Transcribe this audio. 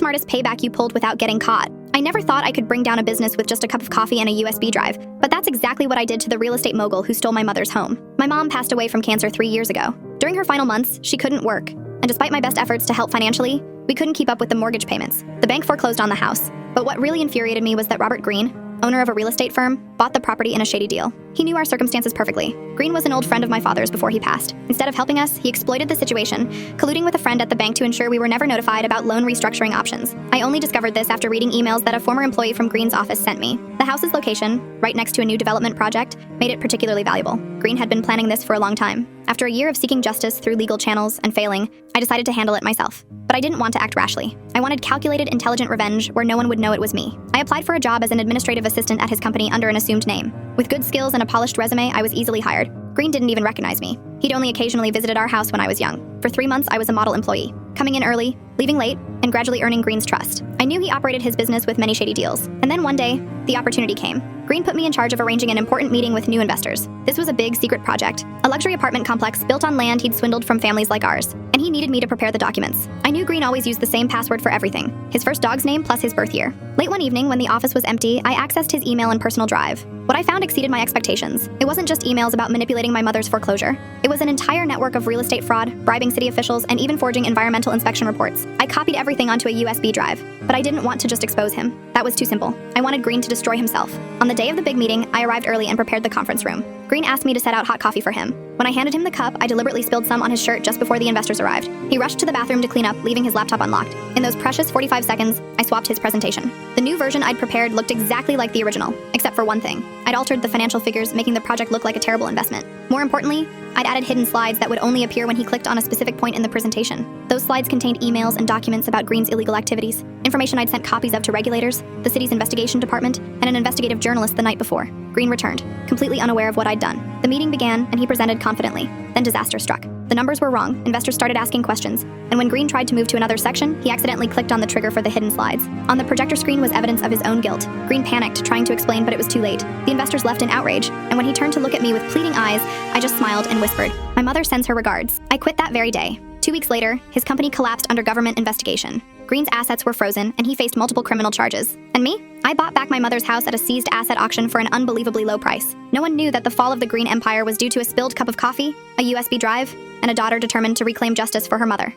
smartest payback you pulled without getting caught. I never thought I could bring down a business with just a cup of coffee and a USB drive, but that's exactly what I did to the real estate mogul who stole my mother's home. My mom passed away from cancer 3 years ago. During her final months, she couldn't work, and despite my best efforts to help financially, we couldn't keep up with the mortgage payments. The bank foreclosed on the house. But what really infuriated me was that Robert Green, owner of a real estate firm, bought the property in a shady deal. He knew our circumstances perfectly. Green was an old friend of my father's before he passed. Instead of helping us, he exploited the situation, colluding with a friend at the bank to ensure we were never notified about loan restructuring options. I only discovered this after reading emails that a former employee from Green's office sent me. The house's location, right next to a new development project, made it particularly valuable. Green had been planning this for a long time. After a year of seeking justice through legal channels and failing, I decided to handle it myself. But I didn't want to act rashly. I wanted calculated, intelligent revenge where no one would know it was me. I applied for a job as an administrative assistant at his company under an assumed name. With good skills and a polished resume, I was easily hired. Green didn't even recognize me. He'd only occasionally visited our house when I was young. For 3 months, I was a model employee, coming in early, leaving late, and gradually earning Green's trust. I knew he operated his business with many shady deals. And then one day, the opportunity came. Green put me in charge of arranging an important meeting with new investors. This was a big, secret project, a luxury apartment complex built on land he'd swindled from families like ours, and he needed me to prepare the documents. I knew Green always used the same password for everything, his first dog's name plus his birth year. Late one evening, when the office was empty, I accessed his email and personal drive. What I found exceeded my expectations. It wasn't just emails about manipulating my mother's foreclosure. It was an entire network of real estate fraud, bribing city officials, and even forging environmental inspection reports. I copied everything onto a USB drive, but I didn't want to just expose him. That was too simple. I wanted Green to destroy himself. On the day of the big meeting, I arrived early and prepared the conference room. Green asked me to set out hot coffee for him. When I handed him the cup, I deliberately spilled some on his shirt just before the investors arrived. He rushed to the bathroom to clean up, leaving his laptop unlocked. In those precious 45 seconds, I swapped his presentation. The new version I'd prepared looked exactly like the original, except for one thing. I'd altered the financial figures, making the project look like a terrible investment. More importantly, I'd added hidden slides that would only appear when he clicked on a specific point in the presentation. Those slides contained emails and documents about Green's illegal activities, information I'd sent copies of to regulators, the city's investigation department, and an investigative journalist the night before. Green returned, completely unaware of what I'd done. The meeting began, and he presented confidently. Then disaster struck. The numbers were wrong, investors started asking questions, and when Green tried to move to another section, he accidentally clicked on the trigger for the hidden slides. On the projector screen was evidence of his own guilt. Green panicked, trying to explain, but it was too late. The investors left in outrage, and when he turned to look at me with pleading eyes, I just smiled and whispered, "My mother sends her regards." I quit that very day. 2 weeks later, his company collapsed under government investigation. Green's assets were frozen, and he faced multiple criminal charges. And me? I bought back my mother's house at a seized asset auction for an unbelievably low price. No one knew that the fall of the Green Empire was due to a spilled cup of coffee, a USB drive, and a daughter determined to reclaim justice for her mother.